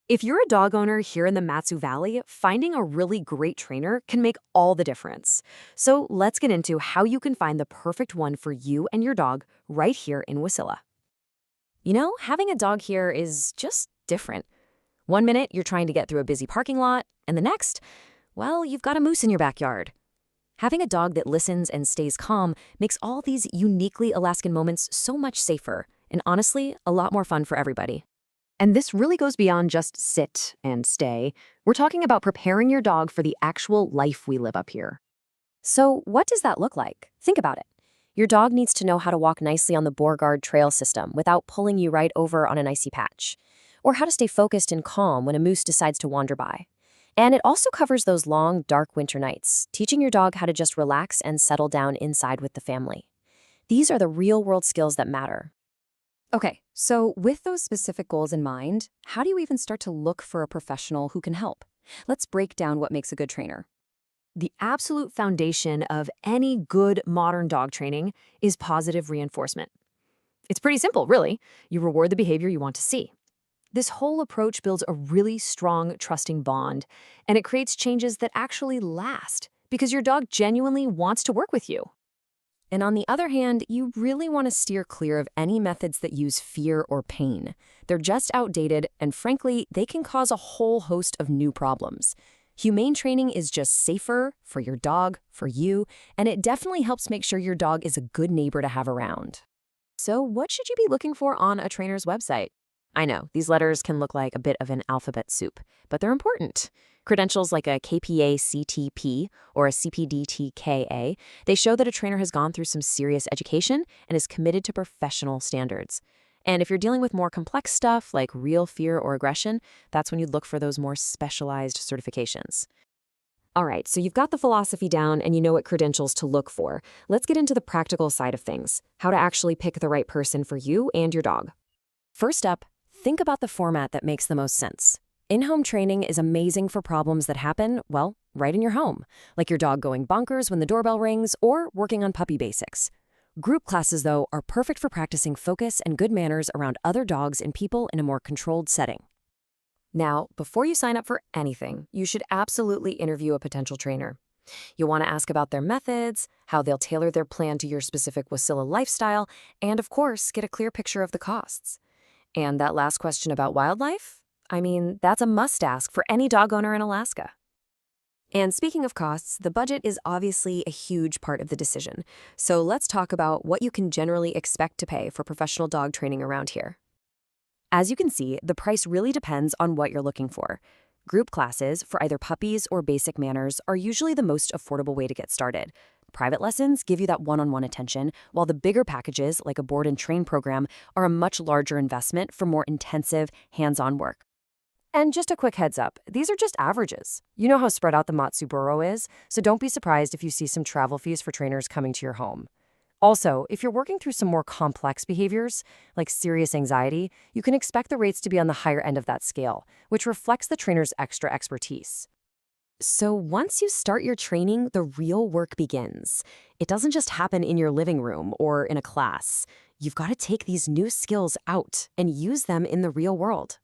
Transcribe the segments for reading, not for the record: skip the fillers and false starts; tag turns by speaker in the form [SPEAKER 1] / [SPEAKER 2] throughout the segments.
[SPEAKER 1] If you're a dog owner here in the Matsu Valley, finding a really great trainer can make all the difference. So let's get into how you can find the perfect one for you and your dog right here in Wasilla. Having a dog here is just different. One minute, you're trying to get through a busy parking lot, and the next, well, you've got a moose in your backyard. Having a dog that listens and stays calm makes all these uniquely Alaskan moments so much safer, and honestly, a lot more fun for everybody. And this really goes beyond just sit and stay. We're talking about preparing your dog for the actual life we live up here. So, what does that look like? Think about it. Your dog needs to know how to walk nicely on the Beauregard trail system without pulling you right over on an icy patch, or how to stay focused and calm when a moose decides to wander by. And it also covers those long, dark winter nights, teaching your dog how to just relax and settle down inside with the family. These are the real-world skills that matter.
[SPEAKER 2] Okay, so with those specific goals in mind, how do you even start to look for a professional who can help? Let's break down what makes a good trainer.
[SPEAKER 1] The absolute foundation of any good modern dog training is positive reinforcement. It's pretty simple, really. You reward the behavior you want to see. This whole approach builds a really strong, trusting bond, and it creates changes that actually last because your dog genuinely wants to work with you.
[SPEAKER 2] And on the other hand, you really want to steer clear of any methods that use fear or pain. They're just outdated, and frankly, they can cause a whole host of new problems. Humane training is just safer for your dog, for you, and it definitely helps make sure your dog is a good neighbor to have around.
[SPEAKER 1] So what should you be looking for on a trainer's website? I know, these letters can look like a bit of an alphabet soup, but they're important. Credentials like a KPA-CTP or a CPD-TKA, they show that a trainer has gone through some serious education and is committed to professional standards. And if you're dealing with more complex stuff like real fear or aggression, that's when you'd look for those more specialized certifications. All right, so you've got the philosophy down and you know what credentials to look for. Let's get into the practical side of things, how to actually pick the right person for you and your dog. First up, think about the format that makes the most sense. In-home training is amazing for problems that happen, well, right in your home, like your dog going bonkers when the doorbell rings or working on puppy basics. Group classes, though, are perfect for practicing focus and good manners around other dogs and people in a more controlled setting. Now, before you sign up for anything, you should absolutely interview a potential trainer. You'll want to ask about their methods, how they'll tailor their plan to your specific Wasilla lifestyle, and of course, get a clear picture of the costs. And that last question about wildlife? I mean, that's a must-ask for any dog owner in Alaska. And speaking of costs, the budget is obviously a huge part of the decision. So let's talk about what you can generally expect to pay for professional dog training around here. As you can see, the price really depends on what you're looking for. Group classes for either puppies or basic manners are usually the most affordable way to get started. Private lessons give you that one-on-one attention, while the bigger packages, like a board and train program, are a much larger investment for more intensive, hands-on work. And just a quick heads up, these are just averages. You know how spread out the Matsu Borough is, so don't be surprised if you see some travel fees for trainers coming to your home. Also, if you're working through some more complex behaviors, like serious anxiety, you can expect the rates to be on the higher end of that scale, which reflects the trainer's extra expertise. So once you start your training, the real work begins. It doesn't just happen in your living room or in a class. You've got to take these new skills out and use them in the real world.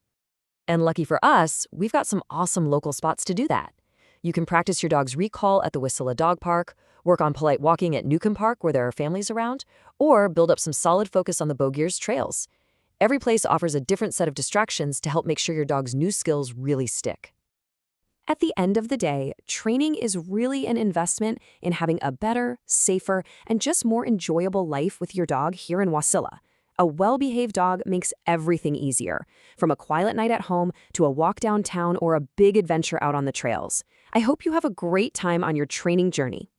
[SPEAKER 1] And lucky for us, we've got some awesome local spots to do that. You can practice your dog's recall at the Wasilla Dog Park, work on polite walking at Newcomb Park where there are families around, or build up some solid focus on the Bogears trails. Every place offers a different set of distractions to help make sure your dog's new skills really stick. At the end of the day, training is really an investment in having a better, safer, and just more enjoyable life with your dog here in Wasilla. A well-behaved dog makes everything easier, from a quiet night at home to a walk downtown or a big adventure out on the trails. I hope you have a great time on your training journey.